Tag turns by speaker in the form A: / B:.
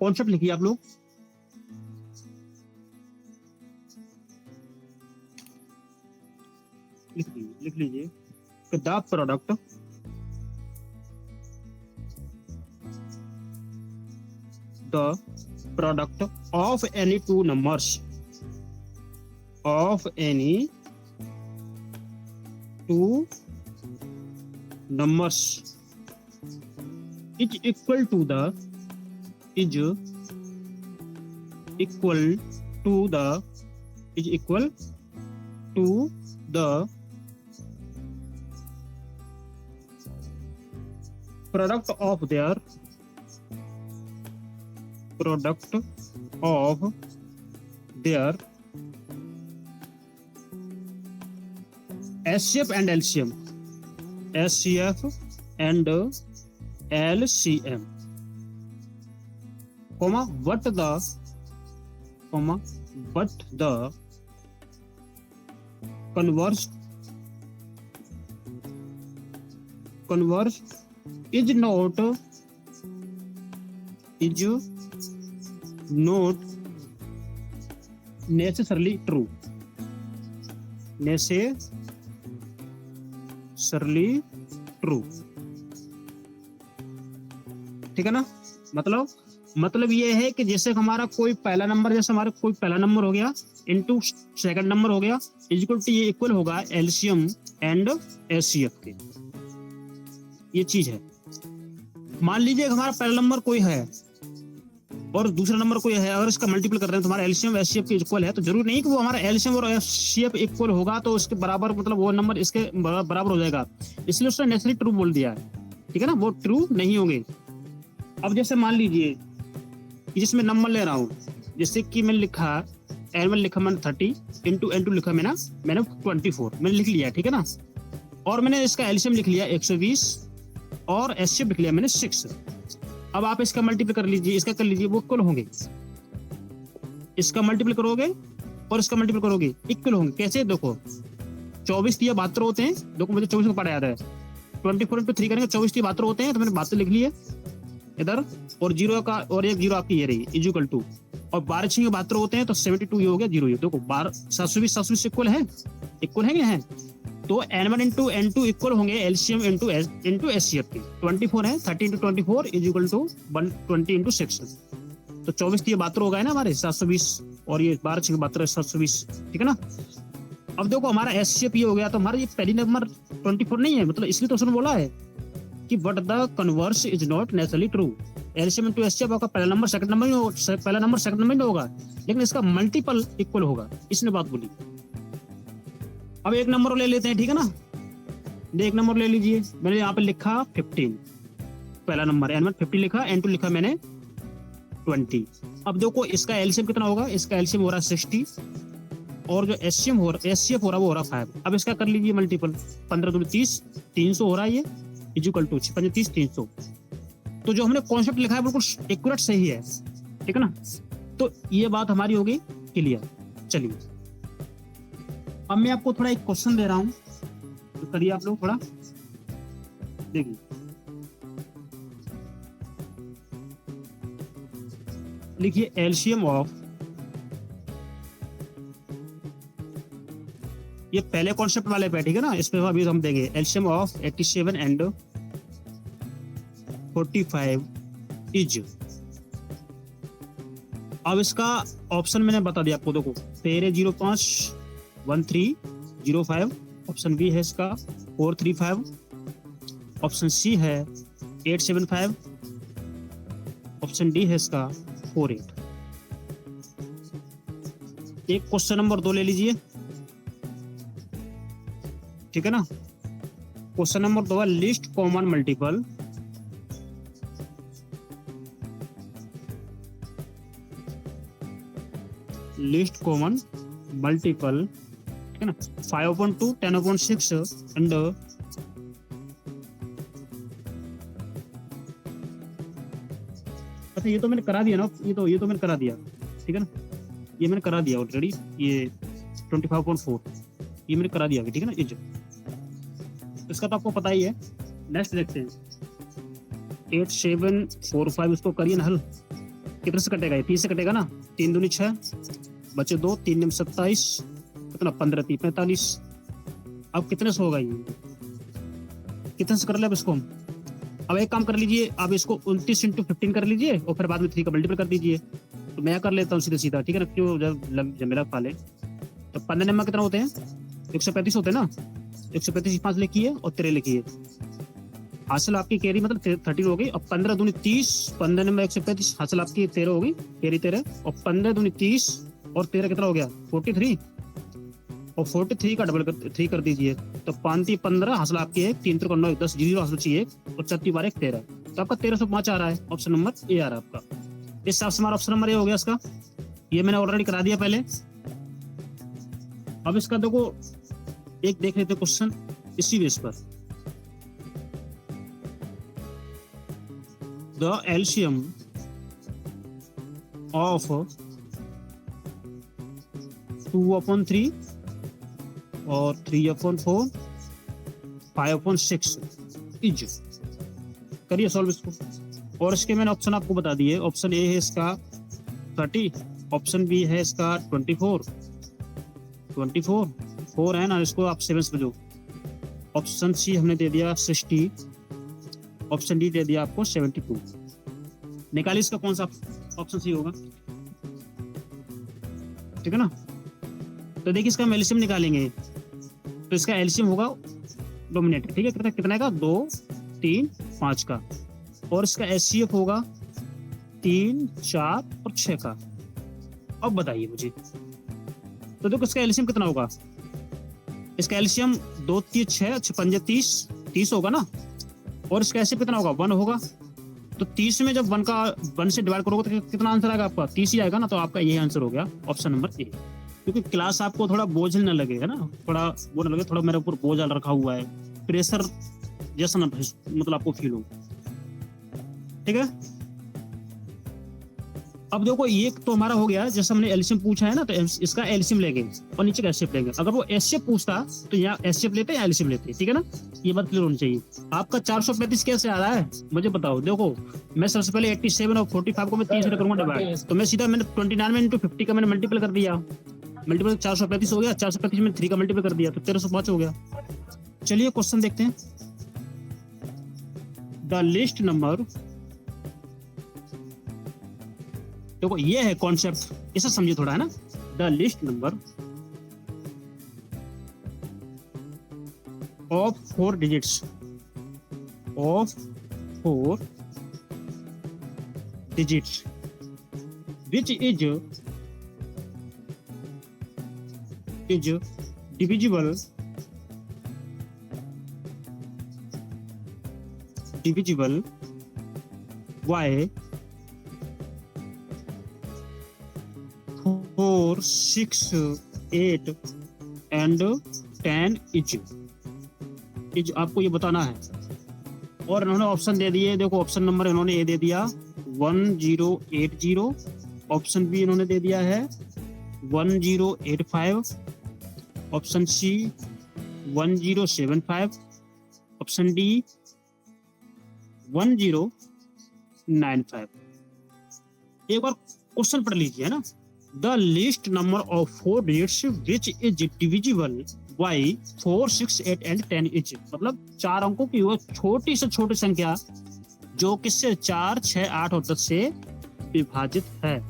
A: Concept लिखिए आप लोग। लिख लीजिए the product of any two numbers is equal to the product of their SCF and LCM, comma what the converse is not necessarily true. ठीक है ना। मतलब ये है कि जैसे हमारा कोई पहला नंबर, जैसे हमारा कोई पहला नंबर हो गया इनटू सेकंड नंबर हो गया, इक्वल टू ये इक्वल होगा एलसीएम एंड एचसीएफ के। ये चीज है। मान लीजिए हमारा पहला नंबर कोई है और दूसरा नंबर कोई है, अगर इसका मल्टीपल कर रहे हैं तो हमारा एलसीएम एचसीएफ के इक्वल है, तो जरूरी नहीं कि वो हमारा एलसीएम और एचसीएफ इक्वल होगा तो उसके बराबर, मतलब वो नंबर इसके बराबर हो जाएगा, इसलिए उसने नेचुरली ट्रू बोल दिया है। ठीक है ना, वो ट्रू नहीं होंगे। अब जैसे मान लीजिए जिसमें नंबर ले रहा हूँ, जैसे कि मैंने लिखा N1 लिखा मैंने 30 इंटू N2 लिखा मैंने 24 मैंने लिख लिया। ठीक है ना, और मैंने इसका एलसीएम लिख लिया 120 और एचसीएफ लिख लिया मैंने 6। अब आप इसका मल्टीपल कर लीजिए, इसका कर लीजिए, वो इक्वल होंगे। इसका मल्टीपल करोगे और इसका मल्टीपल करोगे इक्वल होंगे। कैसे? देखो 24 3 72 होते हैं। देखो मुझे 24 का पढ़ा याद है। 24 इंटू 3 करेंगे 24 3 72 होते हैं, तो मैंने 72 लिख लिए इधर, और जीरो का और एक जीरो आपकी ये रही इक्वल टू, और 12 6 72 होते हैं तो 72 ये हो गया, जीरो ये। देखो 12 720 इक्वल है क्या है? तो N1 इंटू N2 इक्वल होंगे एलसीएम इंटू एचसीएफ के। 24 है, 30 into 24 is equal to 120 into 6, तो 24 3 72 हो गए ना हमारे 720, और ये 12 6 72 720। ठीक है ना। अब देखो हमारा एचसीएफ ये हो गया, तो हमारा ये पहली नंबर 24 नहीं है, मतलब इसलिए तो उसने बोला है कि but the converse is not naturally true. LCM into HCF आपका पहला नंबर सेकंड नंबर में, पहला नंबर सेकंड नंबर में होगा, लेकिन इसका मल्टीपल इक्वल होगा, इसने बात बोली। अब एक नंबर ले लेते हैं। ठीक है ना, एक नंबर ले लीजिए। मैंने यहाँ पे लिखा 15 पहला नंबर, N1 50 लिखा, N2 लिखा मैंने 20। अब देखो इसका एलसीएम कितना होगा? इसका एलसीएम हो रहा है 60, और जो एचसीएफ हो रहा है वो हो रहा 5। अब इसका कर लीजिए मल्टीपल, 15 दूनी 30, 300 हो रहा है ये, इक्वल टू 35 300। तो जो हमने कॉन्सेप्ट लिखा है बिल्कुल एक्यूरेट सही है। ठीक है ना, तो ये बात हमारी होगी क्लियर। चलिए अब मैं आपको थोड़ा एक क्वेश्चन दे रहा हूं, तो करिए आप लोग थोड़ा देखिए। लिखिए एलसीएम ऑफ, ये पहले कॉन्सेप्ट वाले पे। ठीक है ना, इस पे अभी हम देंगे एलसीएम ऑफ 87 एंड 45 इज। अब इसका ऑप्शन मैंने बता दिया आपको। देखो 1305 1305, ऑप्शन बी है इसका 435, ऑप्शन सी है 875, ऑप्शन डी है इसका 48। एक क्वेश्चन नंबर 2 ले लीजिए। ठीक है ना, क्वेश्चन नंबर 2 है लिस्ट कॉमन मल्टीपल ठीक है ना, 5/2 10/6 एंड अच्छा ये तो मैंने करा दिया ना, ये तो मैंने करा दिया। ठीक है ना, ये मैंने करा दिया ऑलरेडी, ये 25.4 ये मैंने करा दिया। ठीक है ना, इज इसका तो आपको पता ही है। नेक्स्ट देखते हैं 8745, उसको करिए ना हल। कितने से कटेगा ये? 30 से कटेगा ना, 3 दूनी 6, बचे 2, 3 में 27, कितना 15 3 45। अब कितने से होगा ये? कितने से कर ले अब इसको हम? अब एक काम कर लीजिए, आप इसको 29 × 15 कर लीजिए और फिर बाद में 3 का मल्टीपल कर दीजिए। तो मैं कर लेता हूँ सीधा सीधा, ठीक है ना, क्यों जमेला खा ले। तो 15 नंबर कितना होते हैं? 135 होते हैं ना। 135 5 लिखिए और 13 लिखिए। हासिल आपकी कैरी मतलब 13 हो गई। और 15 दूनी 30, 15 नंबर 135, हासिल आपकी 13 हो गई, कैरी 13। और 15 दूनी 30 और 13 कितना हो गया? 43। और 43 का डबल 3 कर दीजिए, तो 5 3 15, हासिल आपकी है 3 3 9 10, 0 हासिल चाहिए, और 34 12 13। तो आपका 1305 आ रहा है। ऑप्शन नंबर ए आ रहा है आपका। इस हिसाब से हमारा ऑप्शन नंबर ए हो गया इसका। ये मैंने ऑलरेडी करा दिया पहले। अब इसका देखो एक देख लेते क्वेश्चन इसी बेस पर। द एलसीएम ऑफ 2/3 और 3/4, 5/6 इज। करिए सॉल्व इसको। और इसके मैंने ऑप्शन आपको बता दिए। ऑप्शन ए है इसका 30, ऑप्शन बी है इसका 24 4 है ना, इसको आप 7 समझो। ऑप्शन सी हमने दे दिया 60, ऑप्शन डी दे दिया आपको 72। निकालिए इसका कौन सा ऑप्शन सी होगा, ठीक है ना। तो देखिए इसका हम एलसीएम निकालेंगे, तो इसका एलसीएम होगा डोमिनेटर, ठीक है, कितने का? 2 3 5 का। और इसका एचसीएफ होगा 3 4 और 6 का। अब बताइए मुझे, तो देखो इसका एलसीएम कितना होगा? इसका एलसीएम 2 3 6 5 30 होगा ना। और इसका एचसीएफ कितना होगा? 1 होगा। तो 30 में जब 1 से डिवाइड करोगे तो कितना आंसर आएगा आपका? 30 ही आएगा ना। तो आपका यही आंसर हो गया ऑप्शन नंबर ए। क्योंकि क्लास आपको थोड़ा बोझल ना लगेगा ना, थोड़ा वो ना लगे थोड़ा मेरे ऊपर बोझ रखा हुआ है, प्रेशर जैसा ना मतलब आपको फील हो, ठीक है। अब देखो ये तो हमारा हो गया, जैसे हमने एलसीएम पूछा है ना, तो इसका एलसीएम लेंगे और नीचे का एचसीएफ लेंगे। अगर वो एचसीएफ पूछता तो यहाँ एचसीएफ लेते या एलसीएम लेते, ठीक है ना। ये बात क्लियर होनी चाहिए। आपका 435 कैसे आ रहा है मुझे बताओ। देखो मैं सबसे पहले 87 और 45 को मैं 30 से करूंगा डिवाइड, तो मैं सीधा मैंने 29 में × 50 का मैंने मल्टीपल कर दिया। मल्टीपल 435 हो गया, 435 में 3 का मल्टीपल कर दिया, तो 1305 हो गया। चलिए क्वेश्चन देखते हैं। द लिस्ट नंबर, देखो ये है कॉन्सेप्ट, इसे समझिए थोड़ा, है ना। The list number of 4 digits which is divisible by 4 6 8 and 10 is आपको ये बताना है। और इन्होंने ऑप्शन दे दिए, देखो ऑप्शन नंबर इन्होंने ए दे दिया 1080, ऑप्शन बी इन्होंने दे दिया है 1085, ऑप्शन सी 1075, ऑप्शन डी 1095। एक बार क्वेश्चन पढ़ लीजिए, है ना। The list number of 4 digits which is divisible by 4 6 8 and 10 is, मतलब 4 अंकों की वो छोटी से छोटी संख्या जो किससे 4 6 8 और 10 से विभाजित है।